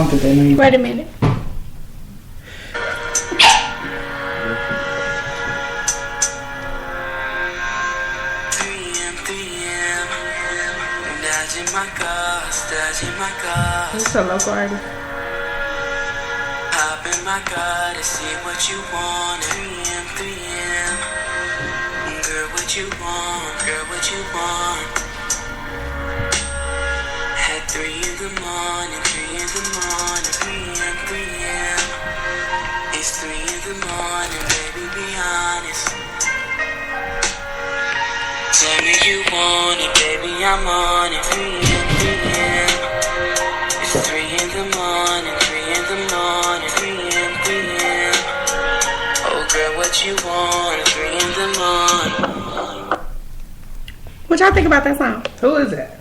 don't think they know you. Wait a minute. It's a local artist. Hop in my car to see what you want. 3am. Girl, what you want? Girl, what you want? At 3 in the morning, 3 in the morning, 3am. It's 3 in the morning, baby, be honest. Tell me you want it, baby, I'm on it. 3am. It's 3 in the morning, 3 in the morning, 3am. Oh girl, what you want? 3 in the morning. What y'all think about that song? Who is that?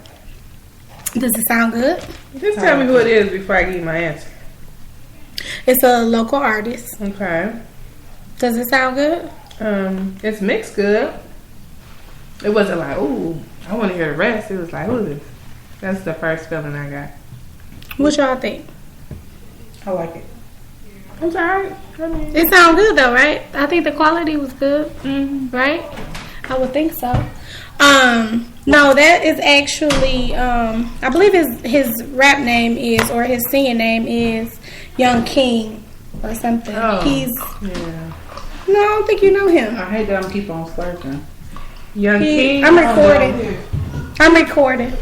Does it sound good? Just tell me who it is before I give you my answer. It's a local artist. Okay. Does it sound good? It's mixed good. It wasn't like, ooh, I want to hear the rest. It was like, who is this? That's the first feeling I got. What y'all think? I like it. It's alright. I mean, It sound good though, right? I think the quality was good, mm-hmm. right? I would think so. No, that is actually, I believe his rap name is, or his singing name is Young King or something. Oh, He's, yeah. no, I don't think you know him. I hate that I'm keep on slurping. Young King. I'm recording. I'm recording.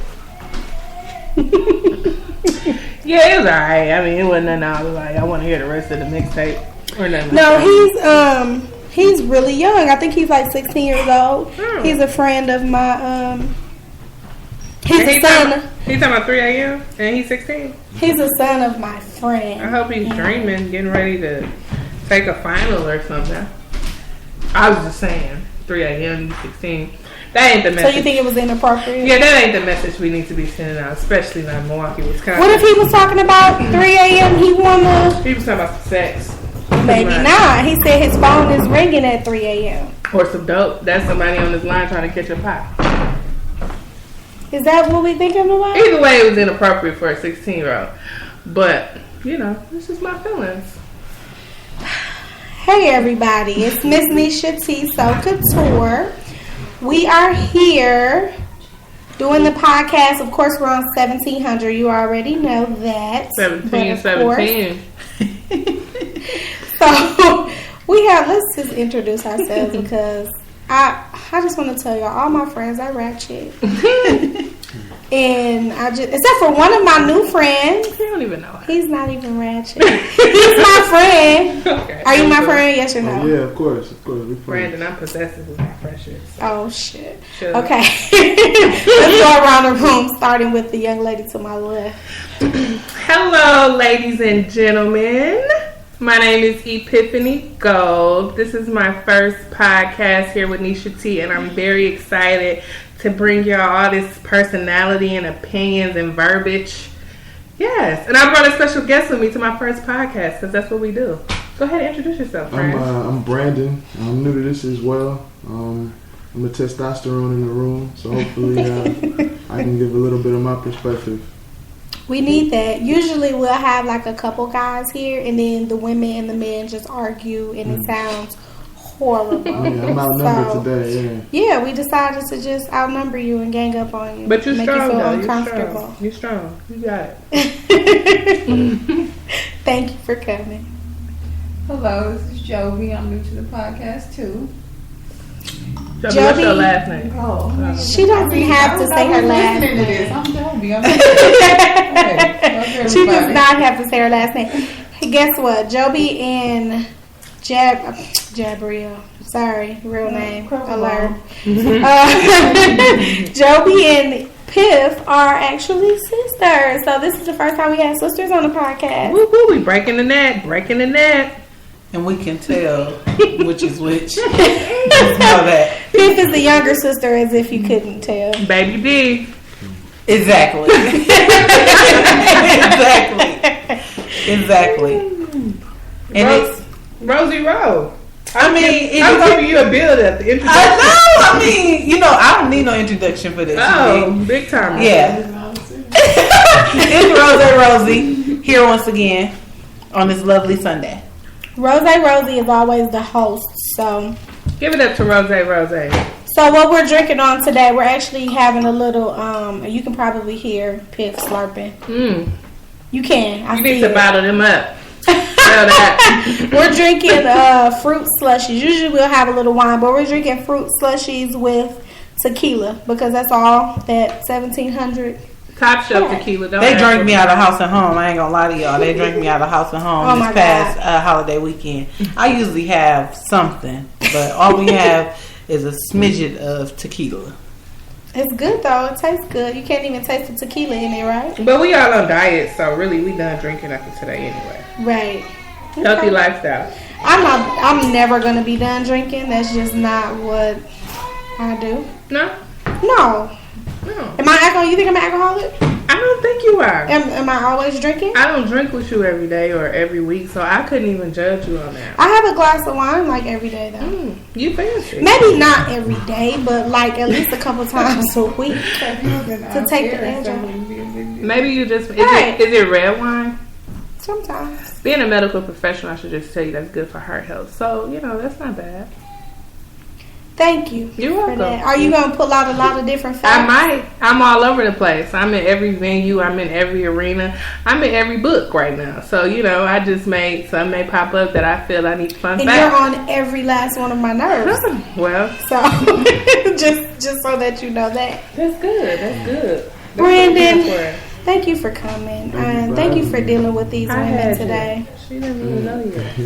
Yeah, it was alright. I mean, it wasn't nothing I was like, I want to hear the rest of the mixtape or nothing. No, he's really young. I think he's like 16 years old. Hmm. He's a friend of my, he's a son. He's talking about 3 a.m. and he's 16. He's a son of my friend. I hope he's dreaming, getting ready to take a final or something. I was just saying, 3 a.m. he's 16. That ain't the message. So you think it was inappropriate? Yeah, that ain't the message we need to be sending out, especially in Milwaukee, Wisconsin. What if he was talking about 3 a.m. He wanna? He was talking about some sex. Maybe not. He said his phone is ringing at 3 a.m. Or some dope. That's somebody on this line trying to catch a pop. Is that what we thinking about? Either way, it was inappropriate for a 16-year-old. But, you know, it's just my feelings. Hey everybody, it's Miss Nisha T. So Couture. We are here doing the podcast. Of course, we're on 1700. You already know that. 17. So we have. Let's just introduce ourselves because I just want to tell y'all, all my friends are ratchet. And I just, except for one of my new friends. You don't even know. He's not even ratchet. He's my friend. Okay. Are you my friend? Yes or no? Oh, yeah, of course. We're Brandon, I'm possessive with my pressure. So. Oh, shit. Sure. Okay. Let's go around the room, starting with the young lady to my left. Hello, ladies and gentlemen. My name is Epiphany Gold. This is my first podcast here with Nisha T, and I'm very excited to bring y'all all this personality and opinions and verbiage. Yes, and I brought a special guest with me to my first podcast because that's what we do. Go ahead and introduce yourself, friend. I'm Brandon. I'm new to this as well. I'm a testosterone in the room, so hopefully I can give a little bit of my perspective. We need that. Usually we'll have like a couple guys here, and then the women and the men just argue, and it sounds horrible. Oh, yeah, I'm outnumbered today. Yeah, we decided to just outnumber you and gang up on you. But you're make strong, you feel though. uncomfortable. You're strong. You got it. Thank you for coming. Hello, this is Jovi. I'm new to the podcast too. Jovi, what's your last name? Oh, she doesn't have to say her last name. I'm Jovi. She does not have to say her last name. Hey, guess what? Jovi and Jabriel. Sorry, real name. Alert. Jovi and Piff are actually sisters. So this is the first time we have sisters on the podcast. Woo woo, we breaking the net. And we can tell which is which. Just know that. Piff is the younger sister, as if you couldn't tell. Baby D. Exactly. Exactly. And it's Rosie Rowe. I mean, I'm giving you a build up. The introduction. I know. I mean, I don't need no introduction for this. Oh, big time. Yeah. It's Rosie. here once again on this lovely Sunday. Rosie is always the host, so Give it up to Rose. So what we're drinking on today, we're actually having a little. You can probably hear Piff slurping. You can. I You see need to it. bottle them up. Know that. We're drinking fruit slushies. Usually we'll have a little wine, but we're drinking fruit slushies with tequila because that's all that 1700. Top shelf tequila. Don't They ask drank for me out of house and home. I ain't gonna lie to y'all. They drank me out of house and home Oh my this past holiday weekend. I usually have something, but all we have is a smidget of tequila. It's good though. It tastes good. You can't even taste the tequila in it, right? But we all on diet, so really we done drinking after today anyway. Right. Healthy lifestyle. I'm never gonna be done drinking. That's just not what I do. No? No. Am I alcoholic? You think I'm an alcoholic? I don't think you are. Am I always drinking? I don't drink with you every day or every week, so I couldn't even judge you on that. I have a glass of wine like every day though. You fancy. Maybe not every day, but like at least a couple times a week to take the edge off. Maybe you just... Is Right. it red wine? Sometimes. Being a medical professional, I should just tell you that's good for heart health. So, that's not bad. Thank you. You're for welcome. that. Are you gonna pull out a lot of different I facts? might. I'm all over the place. I'm in every venue. I'm in every arena. I'm in every book right now. So, I just made some may pop up that I feel I need fun And facts. you're on every last one of my nerves. Well, So just so that you know that. that's good. That's good. Brandon, thank you for coming. And thank you for dealing with these I women had today. you. She didn't even know yet.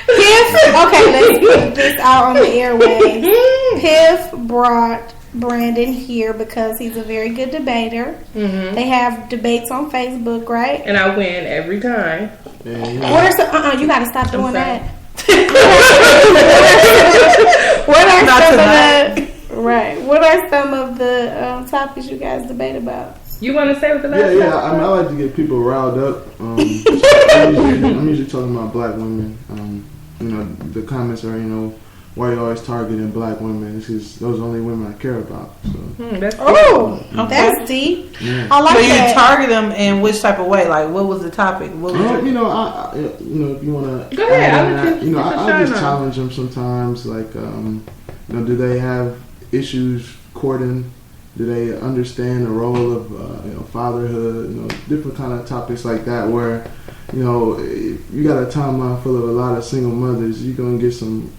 Piff, okay, let's put this out on the airwaves. Piff brought Brandon here because he's a very good debater. They have debates on Facebook, right? And I win every time. What are some, you gotta stop doing sorry. that. What are some of the topics you guys debate about? You want to say what the last Yeah. time? I mean, I like to get people riled up. I'm usually talking about black women. The comments are, why you always targeting black women? It's because those are the only women I care about. So. That's That's deep. Yeah. I like So you that. target them in which type of way? Like, what was the topic? What was If you want to, Go ahead. I'll let you I shine just on. challenge them sometimes. Like, do they have issues courting? Do they understand the role of fatherhood? Different kind of topics like that. Where if you got a timeline full of a lot of single mothers, you're gonna get some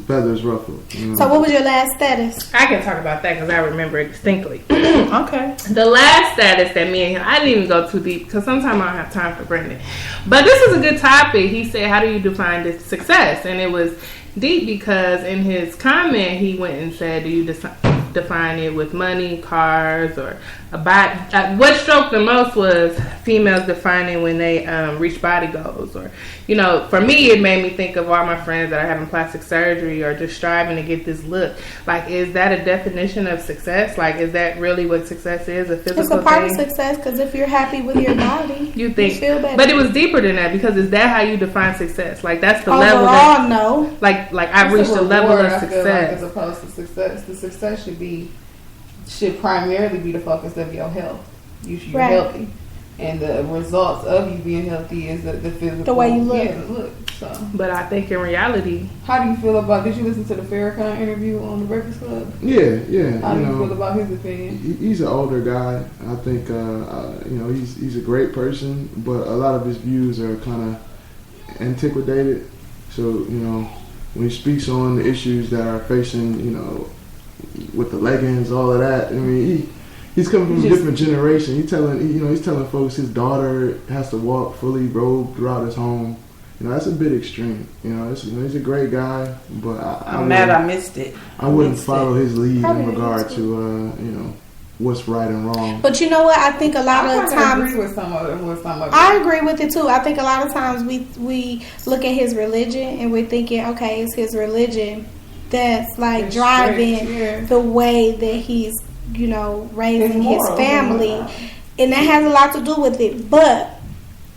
feathers ruffled. So what was your last status? I can talk about that because I remember it distinctly. okay. The last status that me and him, I didn't even go too deep because sometimes I don't have time for Brendan. But this is a good topic. He said, how do you define this success? And it was deep because in his comment, he went and said, do you define it with money, cars, or a body? What struck the most was females defining when they reach body goals. Or, for me, it made me think of all my friends that are having plastic surgery or just striving to get this look. Like, is that a definition of success? Like, is that really what success is? A physical It's a part thing? of success because if you're happy with your body, You think, you feel better. but it was deeper than that because is that how you define success? Like that's the level overall, that, no. like I've reached a level of I feel like, as success. opposed to success. The success should primarily be the focus of your health. You're Right. healthy, and the results of you being healthy is the physical, The way you look. Yeah, the look. So, But I think in reality, how do you feel about? Did you listen to the Farrakhan interview on the Breakfast Club? Yeah. How do you feel about his opinion? He's an older guy. I think he's a great person, but a lot of his views are kind of antiquated. So when he speaks on the issues that are facing, with the leggings, all of that. I mean, he's coming from a different generation. He's telling folks his daughter has to walk fully robed throughout his home. That's a bit extreme. He's a great guy, but I'm mad I missed it. I wouldn't follow his lead Probably in regard to what's right and wrong. But you know what? I think a lot I of kinda times agree with some of it. I agree with it too. I think a lot of times we look at his religion and we're thinking, okay, it's his religion that's like It's driving strict, yeah. the way that he's raising his moral, family, yeah. and that has a lot to do with it. But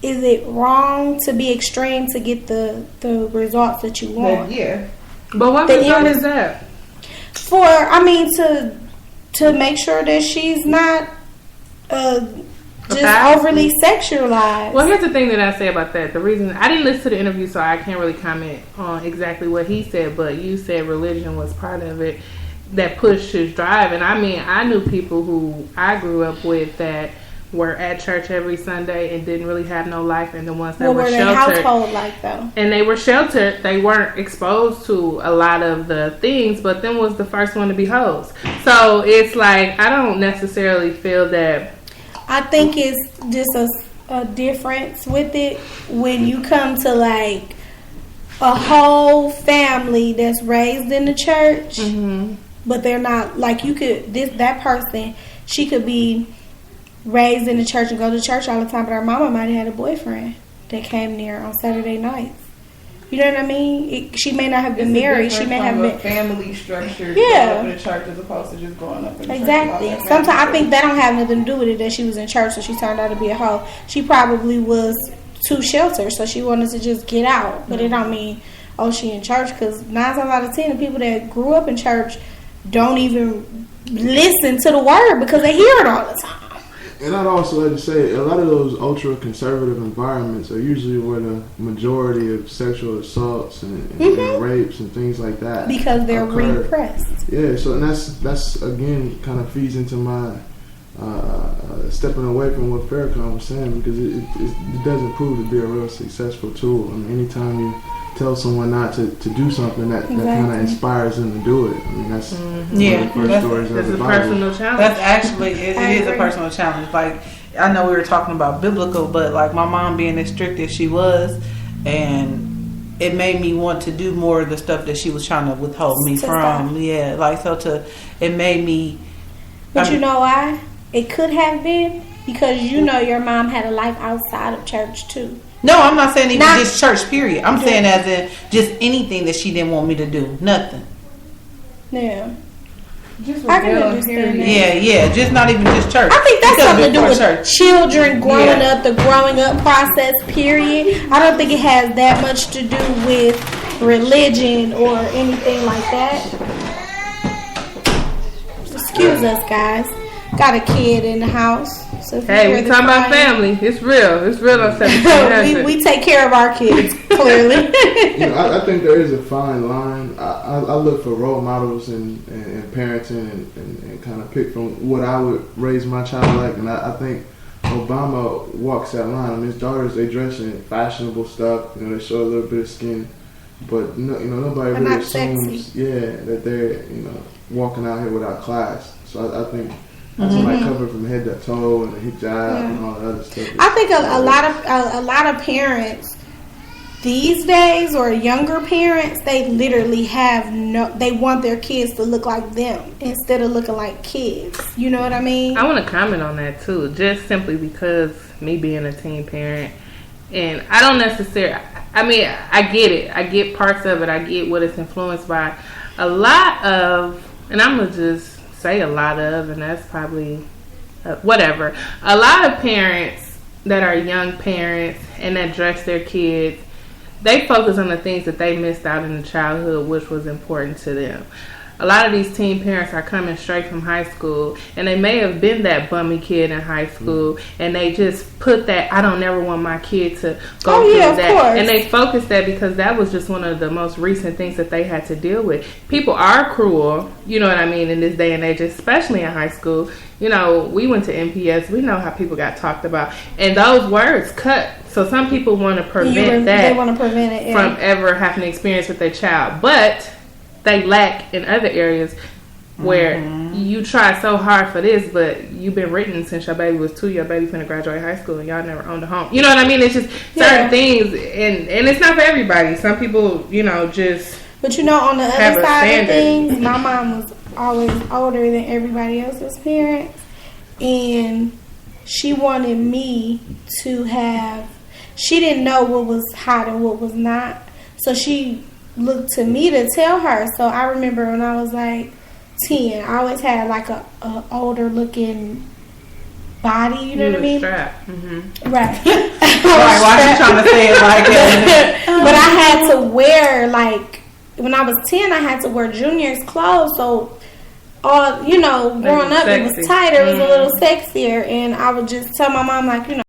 is it wrong to be extreme to get the results that you want? Yeah. but what The result end is that? To make sure that she's not just overly sexualized. Well, here's the thing that I say about that. The reason I didn't listen to the interview, so I can't really comment on exactly what he said, but you said religion was part of it that pushed his drive. And I mean, I knew people who I grew up with that were at church every Sunday and didn't really have no life, and the ones that were sheltered. What were their household like, though? And they were sheltered. They weren't exposed to a lot of the things, but them was the first one to be hoes. So it's like, I don't necessarily feel that. I think it's just a difference with it when you come to like a whole family that's raised in the church, but they're not like that person, she could be raised in the church and go to church all the time, but her mama might have had a boyfriend that came there on Saturday nights. You know what I mean? She may not have been married. She may have been family structure. Yeah, up in the church as opposed to just growing up in the exactly. church. Sometimes I think that don't have nothing to do with it that she was in church, so she turned out to be a hoe. She probably was too sheltered, so she wanted to just get out. But it don't mean she in church, because 9 times out of 10, the people that grew up in church don't even listen to the word because they hear it all the time. And I'd also like to say, a lot of those ultra-conservative environments are usually where the majority of sexual assaults and rapes and things like that because they're occur. repressed. Yeah, so and that's again kind of feeds into my stepping away from what Farrakhan was saying, because it doesn't prove to be a real successful tool. I mean, anytime you tell someone not to do something, that kind of inspires them to do it. I mean, that's one of the first stories of the Bible. Personal challenge. That's actually, it is a personal challenge. Like, I know we were talking about biblical, but like my mom being as strict as she was, and it made me want to do more of the stuff that she was trying to withhold me from. Yeah, like, it made me. But you know why? It could have been because your mom had a life outside of church too. No, I'm not saying even just church, period. I'm saying as in just anything that she didn't want me to do. Nothing. Yeah. Just I can understand that. Yeah. Just not even just church. I think that's something to do with church. Children growing up, the growing up process, period. I don't think it has that much to do with religion or anything like that. Excuse us, guys. Got a kid in the house. So hey, we talking about family. It's real. It's real on 1700. we take care of our kids, clearly. I think there is a fine line. I look for role models in parenting and kind of pick from what I would raise my child like. And I think Obama walks that line. I mean, his daughters, they dress in fashionable stuff. They show a little bit of skin. But, nobody really assumes that they're, walking out here without class. So I think that's like covered from head to toe and the hijab and all that other stuff. I think a lot of parents these days, or younger parents, they literally they want their kids to look like them instead of looking like kids. You know what I mean? I want to comment on that too, just simply because me being a teen parent, and I don't necessarily. I mean, I get it. I get parts of it. I get what it's influenced by. A lot of, and I'm gonna just say a lot of, and that's probably whatever. A lot of parents that are young parents and that dress their kids, they focus on the things that they missed out in the childhood, which was important to them. A lot of these teen parents are coming straight from high school, and they may have been that bummy kid in high school, and they just put that, I don't never want my kid to go through that. Course. And they focused that because that was just one of the most recent things that they had to deal with. People are cruel, you know what I mean, in this day and age, especially in high school. We went to MPS. We know how people got talked about. And those words cut. So some people want to prevent that. They want to prevent it from ever having an experience with their child. But they lack in other areas where you try so hard for this, but you've been written since your baby was 2. Your baby finna graduate high school and y'all never owned a home. You know what I mean? It's just certain things, and it's not for everybody. Some people, just. But on the other side of things, my mom was always older than everybody else's parents, and she wanted me to have. She didn't know what was hot and what was not, so she looked to me to tell her. So I remember when I was like 10, I always had like a older looking body, you know what I mean? Mm-hmm. Right. Why are you trying to say it like that? But I had to wear, like, when I was 10, I had to wear Junior's clothes, so all, growing up, it was sexy. tighter, it was a little sexier, and I would just tell my mom, like,